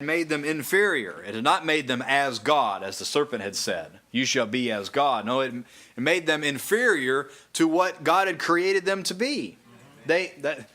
made them inferior. It had not made them as God, as the serpent had said. You shall be as God. No, it made them inferior to what God had created them to be. The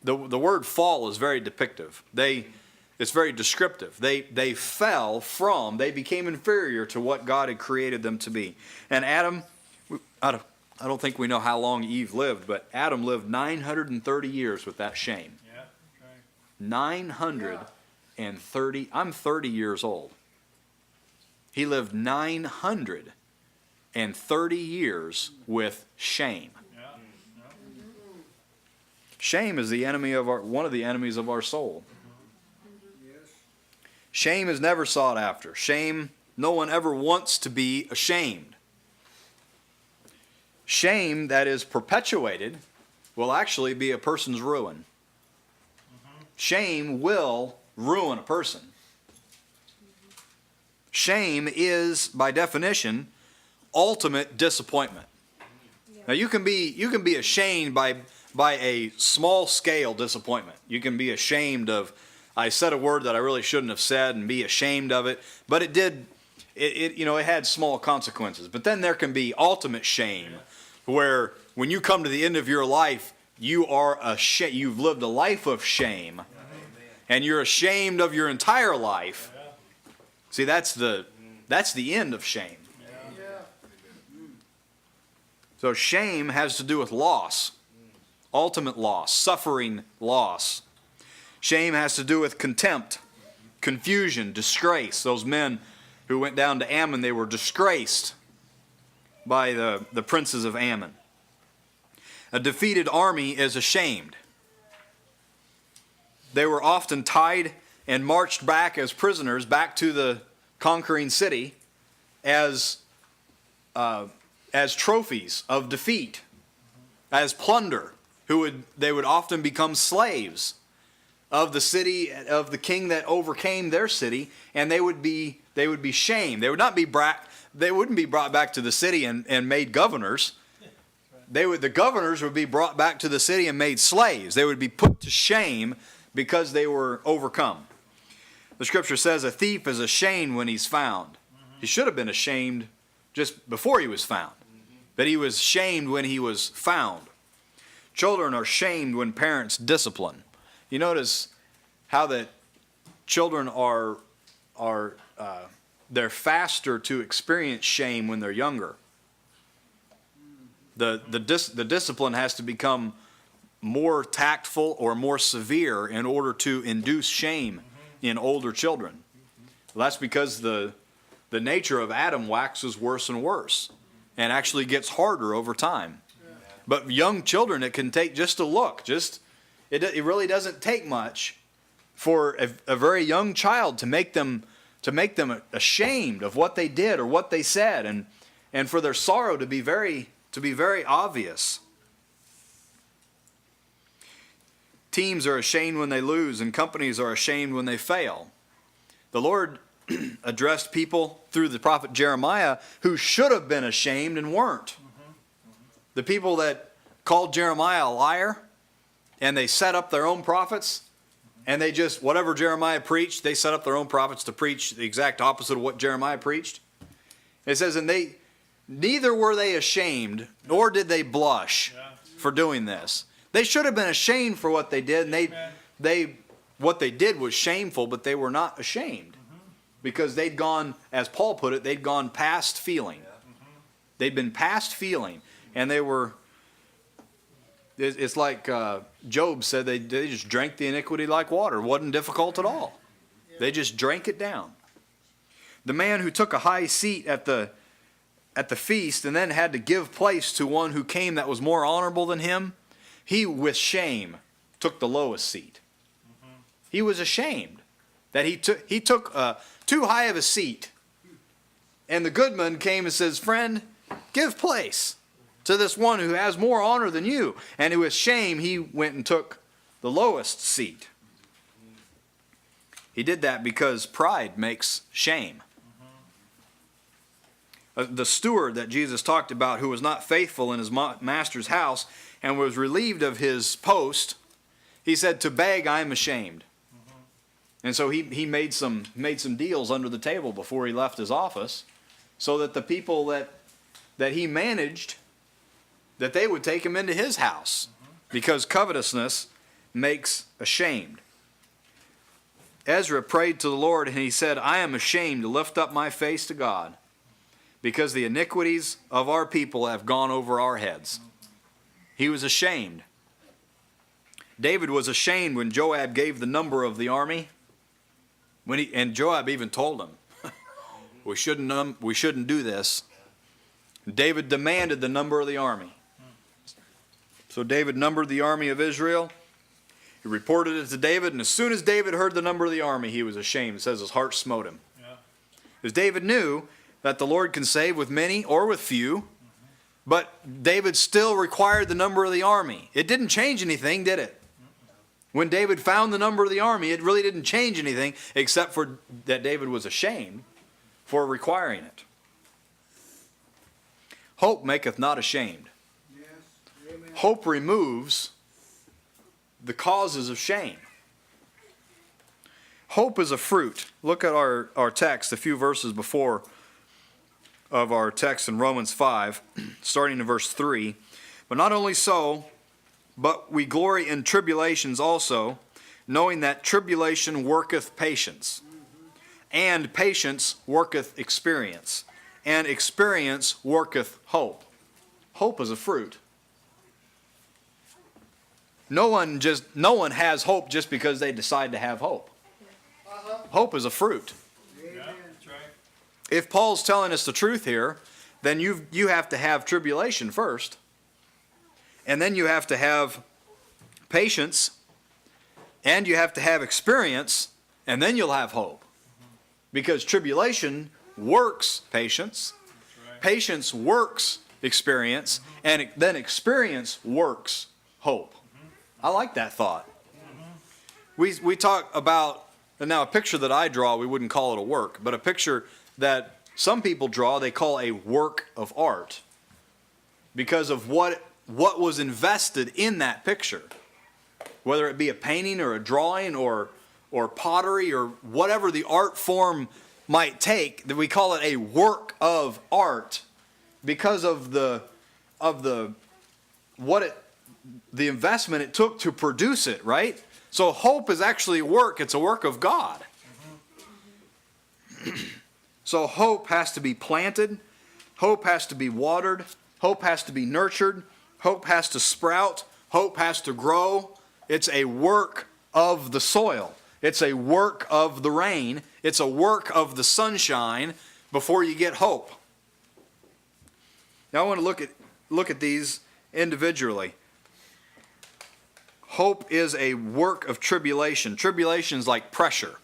word fall is very depictive. It's very descriptive. They fell from, they became inferior to what God had created them to be. And Adam, I don't think we know how long Eve lived, but Adam lived 930 years with that shame. Yeah, right. 930. I'm 30 years old. He lived 930 years with shame. Yeah. Yeah. Shame is one of the enemies of our soul. Shame is never sought after. Shame, no one ever wants to be ashamed. Shame that is perpetuated will actually be a person's ruin. Shame will ruin a person. Shame is, by definition, ultimate disappointment. Now you can be ashamed by a small scale disappointment. You can be ashamed of, I said a word that I really shouldn't have said, and be ashamed of it, but it had small consequences. But then there can be ultimate shame, where when you come to the end of your life, you've lived a life of shame, and you're ashamed of your entire life. See, that's the end of shame. So shame has to do with loss, ultimate loss, suffering, loss. Shame has to do with contempt, confusion, disgrace. Those men who went down to Ammon, they were disgraced by the princes of Ammon. A defeated army is ashamed. They were often tied and marched back as prisoners back to the conquering city as trophies of defeat, as plunder. They would often become slaves of the city, of the king that overcame their city, and they would be shamed. They wouldn't be brought back to the city and made governors. The governors would be brought back to the city and made slaves. They would be put to shame because they were overcome. The scripture says a thief is ashamed when he's found. He should have been ashamed just before he was found, but he was shamed when he was found. Children are shamed when parents discipline. You notice how that children they're faster to experience shame when they're younger. The discipline has to become more tactful or more severe in order to induce shame in older children. Well, that's because the nature of Adam waxes worse and worse and actually gets harder over time. But young children, it can take just a look. It really doesn't take much for a very young child to make them ashamed of what they did or what they said, and for their sorrow to be very obvious. Teams are ashamed when they lose, and companies are ashamed when they fail. The Lord addressed people through the prophet Jeremiah who should have been ashamed and weren't. The people that called Jeremiah a liar, and they set up their own prophets, and they just, whatever Jeremiah preached, they set up their own prophets to preach the exact opposite of what Jeremiah preached. It says, and neither were they ashamed, nor did they blush for doing this. They should have been ashamed for what they did, and what they did was shameful, but they were not ashamed. Because they'd gone, as Paul put it, they'd gone past feeling. They'd been past feeling, and it's like Job said, they just drank the iniquity like water. It wasn't difficult at all. They just drank it down. The man who took a high seat at the feast and then had to give place to one who came that was more honorable than him, he with shame took the lowest seat. He was ashamed that he took too high of a seat. And the goodman came and says, friend, give place to this one who has more honor than you. And with shame, he went and took the lowest seat. He did that because pride makes shame. The steward that Jesus talked about, who was not faithful in his master's house and was relieved of his post, he said, to beg I am ashamed. And so he made some deals under the table before he left his office, so that the people that he managed, that they would take him into his house, because covetousness makes ashamed. Ezra prayed to the Lord, and he said, I am ashamed to lift up my face to God, because the iniquities of our people have gone over our heads. He was ashamed. David was ashamed when Joab gave the number of the army. And Joab even told him, we shouldn't do this. David demanded the number of the army. So David numbered the army of Israel. He reported it to David, and as soon as David heard the number of the army, he was ashamed. It says his heart smote him. Because David knew that the Lord can save with many or with few, but David still required the number of the army. It didn't change anything, did it? When David found the number of the army, it really didn't change anything, except for that David was ashamed for requiring it. Hope maketh not ashamed. Yes. Amen. Hope removes the causes of shame. Hope is a fruit. Look at our text, a few verses before of our text in Romans 5, starting in verse 3. But not only so, but we glory in tribulations also, knowing that tribulation worketh patience, and patience worketh experience, and experience worketh hope. Hope is a fruit. No one has hope just because they decide to have hope. Hope is a fruit. Amen. That's right. If Paul's telling us the truth here, then you have to have tribulation first. And then you have to have patience, and you have to have experience, and then you'll have hope. Because tribulation works patience, Right. patience works experience, and then experience works hope. I like that thought. We talk about, and now a picture that I draw, we wouldn't call it a work, but a picture that some people draw, they call a work of art, because of what was invested in that picture, whether it be a painting or a drawing or pottery or whatever the art form might take, that we call it a work of art because of the investment it took to produce it, right? So hope is actually work. It's a work of God. So hope has to be planted, hope has to be watered, hope has to be nurtured, hope has to sprout, hope has to grow. It's a work of the soil. It's a work of the rain. It's a work of the sunshine before you get hope. Now I want to look at these individually. Hope is a work of tribulation. Tribulation is like pressure.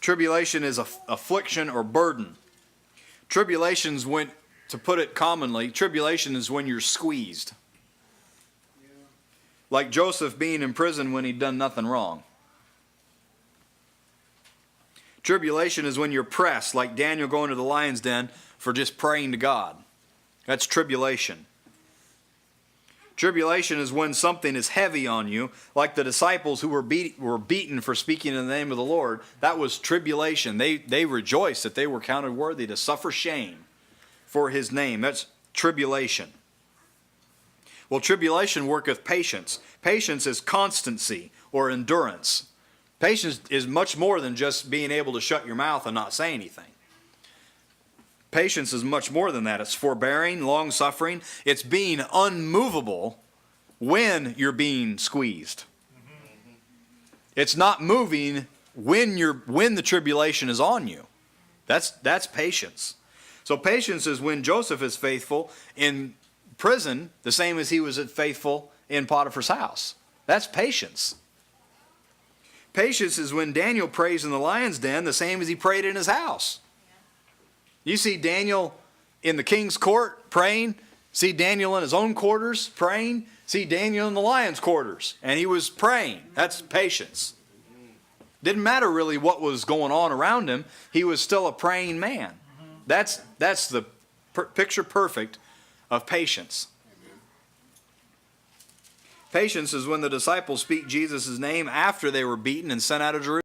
Tribulation is affliction or burden. Tribulation's when, to put it commonly, tribulation is when you're squeezed. Like Joseph being in prison when he'd done nothing wrong. Tribulation is when you're pressed, like Daniel going to the lion's den for just praying to God. That's tribulation. Tribulation is when something is heavy on you, like the disciples who were beaten for speaking in the name of the Lord. That was tribulation. They rejoiced that they were counted worthy to suffer shame for his name. That's tribulation. Well, tribulation worketh patience. Patience is constancy or endurance. Patience is much more than just being able to shut your mouth and not say anything. Patience is much more than that. It's forbearing, long-suffering. It's being unmovable when you're being squeezed. It's not moving when the tribulation is on you. That's patience. So patience is when Joseph is faithful in prison, the same as he was faithful in Potiphar's house. That's patience. Patience is when Daniel prays in the lion's den, the same as he prayed in his house. You see Daniel in the king's court praying, see Daniel in his own quarters praying, see Daniel in the lion's quarters, and he was praying. That's patience. Didn't matter really what was going on around him, he was still a praying man. That's the picture perfect of patience. Patience is when the disciples speak Jesus' name after they were beaten and sent out of Jerusalem.